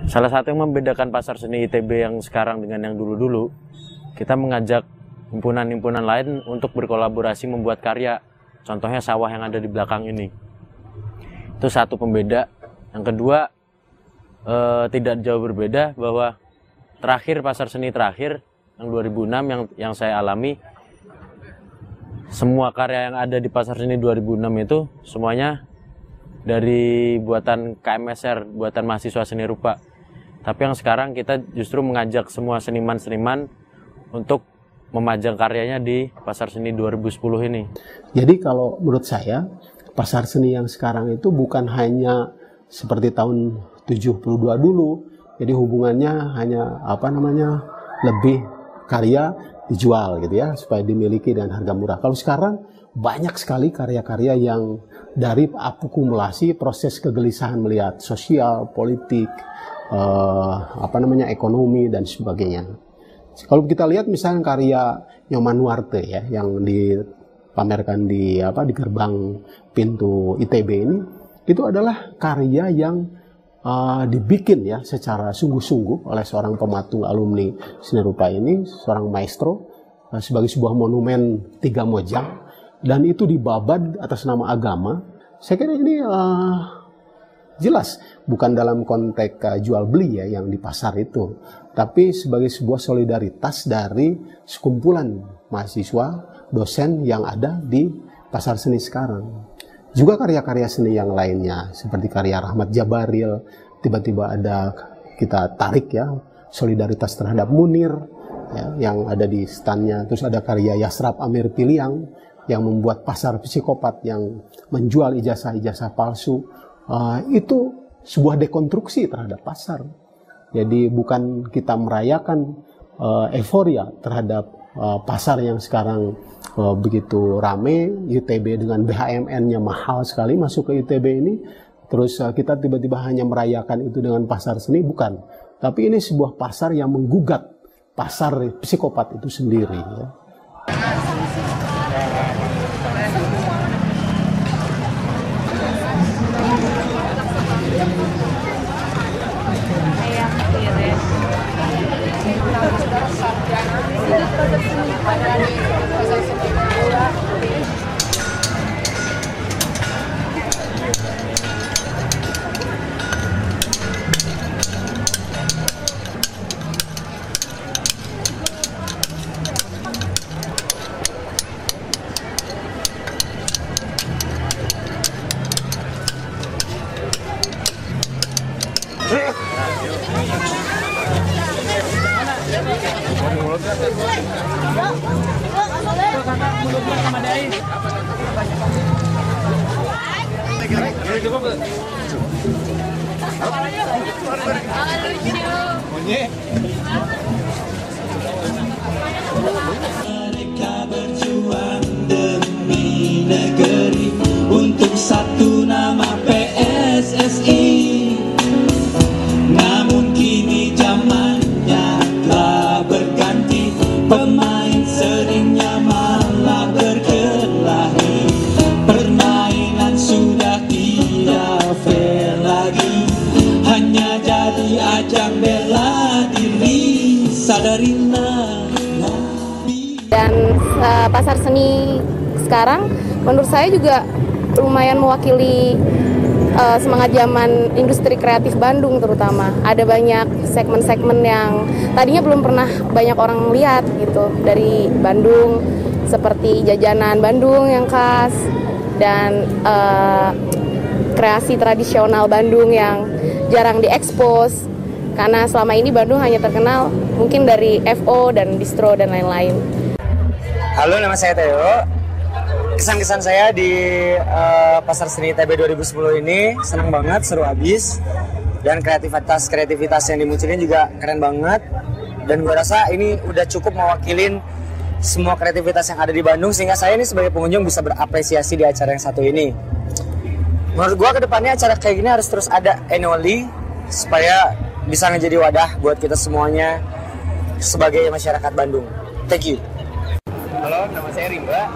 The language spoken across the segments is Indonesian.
Salah satu yang membedakan pasar seni ITB yang sekarang dengan yang dulu-dulu, kita mengajak himpunan-himpunan lain untuk berkolaborasi membuat karya. Contohnya sawah yang ada di belakang ini. Itu satu pembeda. Yang kedua, tidak jauh berbeda bahwa terakhir pasar seni terakhir yang 2006 yang saya alami, semua karya yang ada di pasar seni 2006 itu semuanya dari buatan KMSR, buatan mahasiswa seni rupa. Tapi yang sekarang kita justru mengajak semua seniman-seniman untuk memajang karyanya di pasar seni 2010 ini. Jadi kalau menurut saya, pasar seni yang sekarang itu bukan hanya seperti tahun 72 dulu. Jadi hubungannya hanya lebih karya dijual gitu ya, supaya dimiliki dengan harga murah. Kalau sekarang banyak sekali karya-karya yang dari akumulasi proses kegelisahan melihat sosial, politik, ekonomi dan sebagainya. Kalau kita lihat misalnya karya Nyoman Nuarte ya, yang dipamerkan di gerbang pintu ITB ini, itu adalah karya yang dibikin ya secara sungguh-sungguh oleh seorang pematung alumni seni rupa ini, seorang maestro, sebagai sebuah monumen 3 mojang, dan itu dibabat atas nama agama. Saya kira ini jelas bukan dalam konteks jual beli ya yang di pasar itu, tapi sebagai sebuah solidaritas dari sekumpulan mahasiswa, dosen yang ada di pasar seni sekarang. Juga karya-karya seni yang lainnya, seperti karya Rahmat Jabaril, tiba-tiba ada kita tarik ya, solidaritas terhadap Munir ya, yang ada di standnya. Terus ada karya Yasrab Amir Piliang yang membuat pasar psikopat yang menjual ijazah-ijazah palsu. Itu sebuah dekonstruksi terhadap pasar. Jadi bukan kita merayakan euforia terhadap pasar yang sekarang begitu rame, ITB dengan BHMN-nya mahal sekali masuk ke ITB ini, terus kita tiba-tiba hanya merayakan itu dengan pasar seni, bukan. Tapi ini sebuah pasar yang menggugat pasar psikopat itu sendiri ya. Mereka berjuang demi negeri untuk satu nama PSSI. Namun kini zamannya telah berganti, pemain seringnya malah berkelahi. Permainan sudah tidak fair lagi, hanya jadi ajang bela diri. Sadarilah. Dan pasar seni sekarang menurut saya juga lumayan mewakili semangat zaman industri kreatif Bandung terutama. Ada banyak segmen-segmen yang tadinya belum pernah banyak orang lihat gitu dari Bandung, seperti jajanan Bandung yang khas dan kreasi tradisional Bandung yang jarang diekspos. Karena selama ini Bandung hanya terkenal mungkin dari FO dan distro dan lain-lain. Halo, nama saya Theo. Kesan-kesan saya di Pasar Seni ITB 2010 ini senang banget, seru abis. Dan kreativitas yang dimunculin juga keren banget. Dan gue rasa ini udah cukup mewakilin semua kreativitas yang ada di Bandung, sehingga saya ini sebagai pengunjung bisa berapresiasi di acara yang satu ini. Menurut gue kedepannya acara kayak gini harus terus ada annually, supaya bisa menjadi wadah buat kita semuanya sebagai masyarakat Bandung. Thank you. Halo, nama saya Rimba.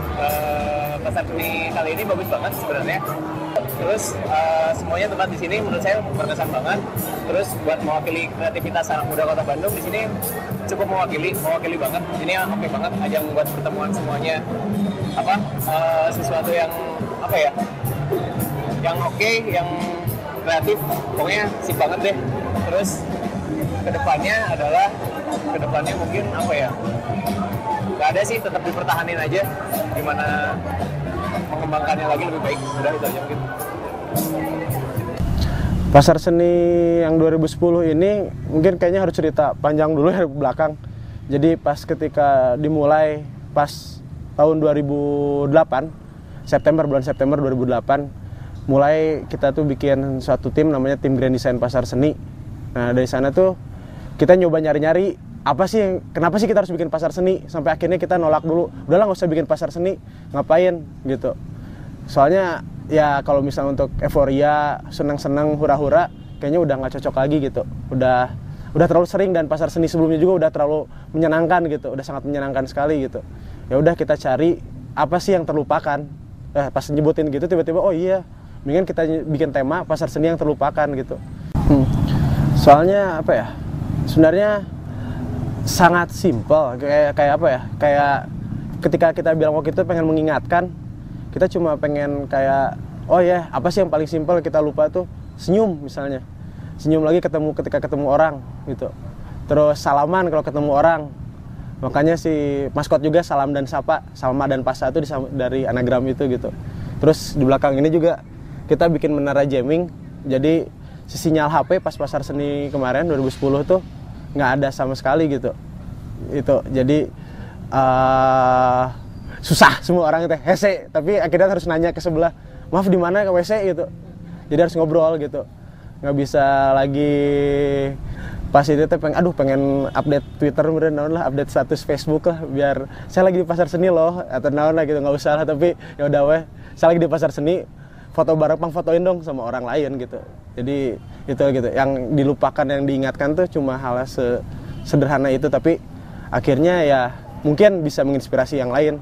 Pasar seni kali ini bagus banget sebenarnya. Terus semuanya tempat di sini menurut saya berkesan banget. Terus buat mewakili kreativitas anak muda Kota Bandung di sini cukup mewakili banget. Ini oke banget ajang buat pertemuan semuanya. Sesuatu yang yang oke, yang kreatif, pokoknya sip banget deh. Terus kedepannya mungkin nggak ada sih, tetap dipertahanin aja, gimana mengembangkannya lagi lebih baik. Udah itu aja mungkin. Pasar seni yang 2010 ini mungkin kayaknya harus cerita panjang dulu ya belakang. Jadi pas ketika dimulai pas tahun 2008, bulan September 2008, mulai kita tuh bikin suatu tim namanya tim Grand Design Pasar Seni. Nah dari sana tuh kita nyoba nyari-nyari kenapa sih kita harus bikin pasar seni, sampai akhirnya kita nolak dulu, udahlah nggak usah bikin pasar seni, ngapain gitu. Soalnya ya kalau misalnya untuk euforia, senang-senang, hura-hura, kayaknya udah nggak cocok lagi gitu. Udah terlalu sering, dan pasar seni sebelumnya juga udah terlalu menyenangkan gitu, udah sangat menyenangkan sekali gitu. Ya udah kita cari apa sih yang terlupakan. Pas nyebutin gitu tiba-tiba oh iya, mendingan kita bikin tema pasar seni yang terlupakan gitu. Soalnya sebenarnya sangat simpel, kayak ketika kita bilang waktu itu pengen mengingatkan, kita cuma pengen apa sih yang paling simpel, kita lupa tuh senyum misalnya. Senyum lagi ketika ketemu orang gitu. Terus salaman kalau ketemu orang. Makanya si maskot juga salam dan sapa, Salma dan Pasa itu dari anagram itu gitu. Terus di belakang ini juga kita bikin menara jamming. Jadi si sinyal HP pas pasar seni kemarin 2010 tuh nggak ada sama sekali gitu. Itu jadi susah semua orang itu hese, tapi akhirnya harus nanya ke sebelah, maaf di mana ke WC gitu. Jadi harus ngobrol gitu, nggak bisa lagi pas itu pengen update Twitter, update status Facebook lah, biar saya lagi di pasar seni loh atau naon lah gitu, nggak usah lah. Tapi ya udah saya lagi di pasar seni, foto bareng fotoin dong sama orang lain gitu. Jadi itu gitu, yang dilupakan, yang diingatkan tuh cuma hal sederhana itu, tapi akhirnya ya mungkin bisa menginspirasi yang lain.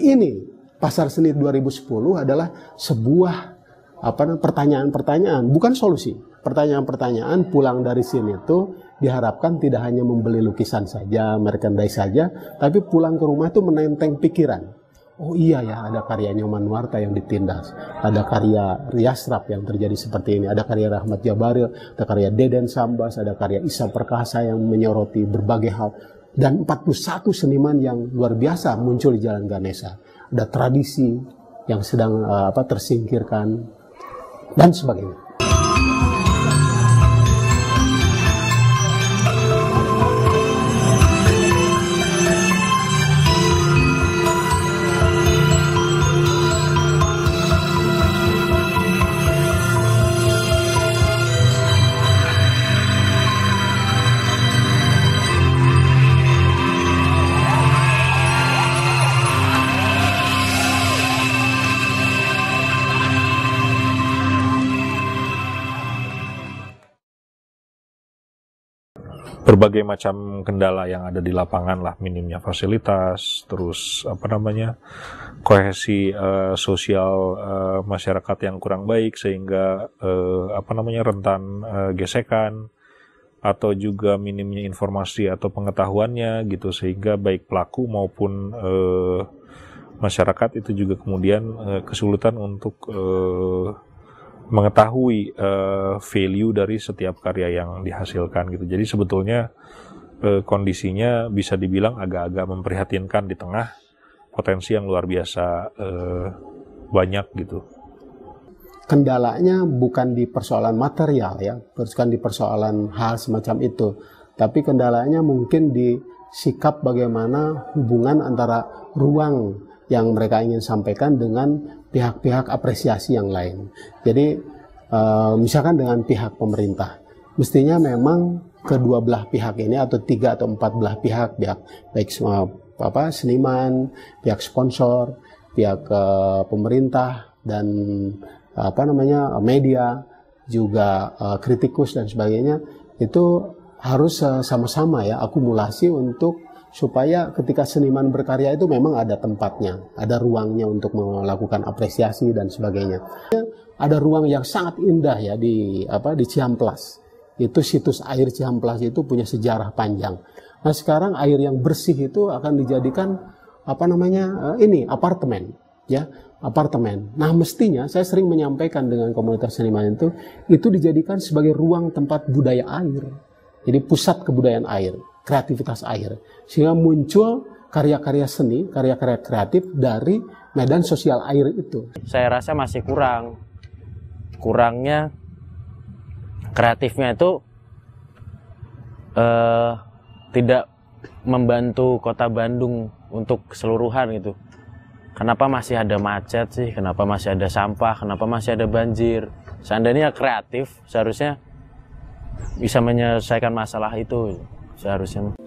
Ini Pasar Seni 2010 adalah sebuah pertanyaan-pertanyaan, bukan solusi. Pertanyaan-pertanyaan pulang dari sini itu diharapkan tidak hanya membeli lukisan saja, merchandise saja, tapi pulang ke rumah itu menenteng pikiran. Oh iya ya, ada karya Nyoman Nuarta yang ditindas, ada karya Riasrap yang terjadi seperti ini, ada karya Rahmat Jabaril, ada karya Deden Sambas, ada karya Isa Perkasa yang menyoroti berbagai hal. Dan 41 seniman yang luar biasa muncul di Jalan Ganesha. Ada tradisi yang sedang tersingkirkan dan sebagainya. Berbagai macam kendala yang ada di lapangan lah, minimnya fasilitas, terus kohesi sosial masyarakat yang kurang baik sehingga rentan gesekan, atau juga minimnya informasi atau pengetahuannya gitu, sehingga baik pelaku maupun masyarakat itu juga kemudian kesulitan untuk mengetahui value dari setiap karya yang dihasilkan gitu. Jadi sebetulnya kondisinya bisa dibilang agak-agak memprihatinkan di tengah potensi yang luar biasa banyak gitu. Kendalanya bukan di persoalan material ya, bukan di persoalan hal semacam itu, tapi kendalanya mungkin di sikap bagaimana hubungan antara ruang yang mereka ingin sampaikan dengan pihak-pihak apresiasi yang lain. Jadi misalkan dengan pihak pemerintah, mestinya memang kedua belah pihak ini atau 3 atau 4 belah pihak baik semua seniman, pihak sponsor, pihak pemerintah dan media, juga kritikus dan sebagainya, itu harus sama-sama ya akumulasi untuk supaya ketika seniman berkarya itu memang ada tempatnya, ada ruangnya untuk melakukan apresiasi dan sebagainya. Ada ruang yang sangat indah ya di Cihamplas. Itu situs air Cihamplas itu punya sejarah panjang. Nah, sekarang air yang bersih itu akan dijadikan apartemen ya. Apartemen. Nah, mestinya saya sering menyampaikan dengan komunitas seniman itu dijadikan sebagai ruang tempat budaya air. Jadi pusat kebudayaan air, kreativitas air. Sehingga muncul karya-karya seni, karya-karya kreatif dari medan sosial air itu. Saya rasa masih kurangnya kreatifnya itu tidak membantu kota Bandung untuk keseluruhan gitu. Kenapa masih ada macet sih? Kenapa masih ada sampah? Kenapa masih ada banjir? Seandainya kreatif, seharusnya bisa menyelesaikan masalah itu seharusnya.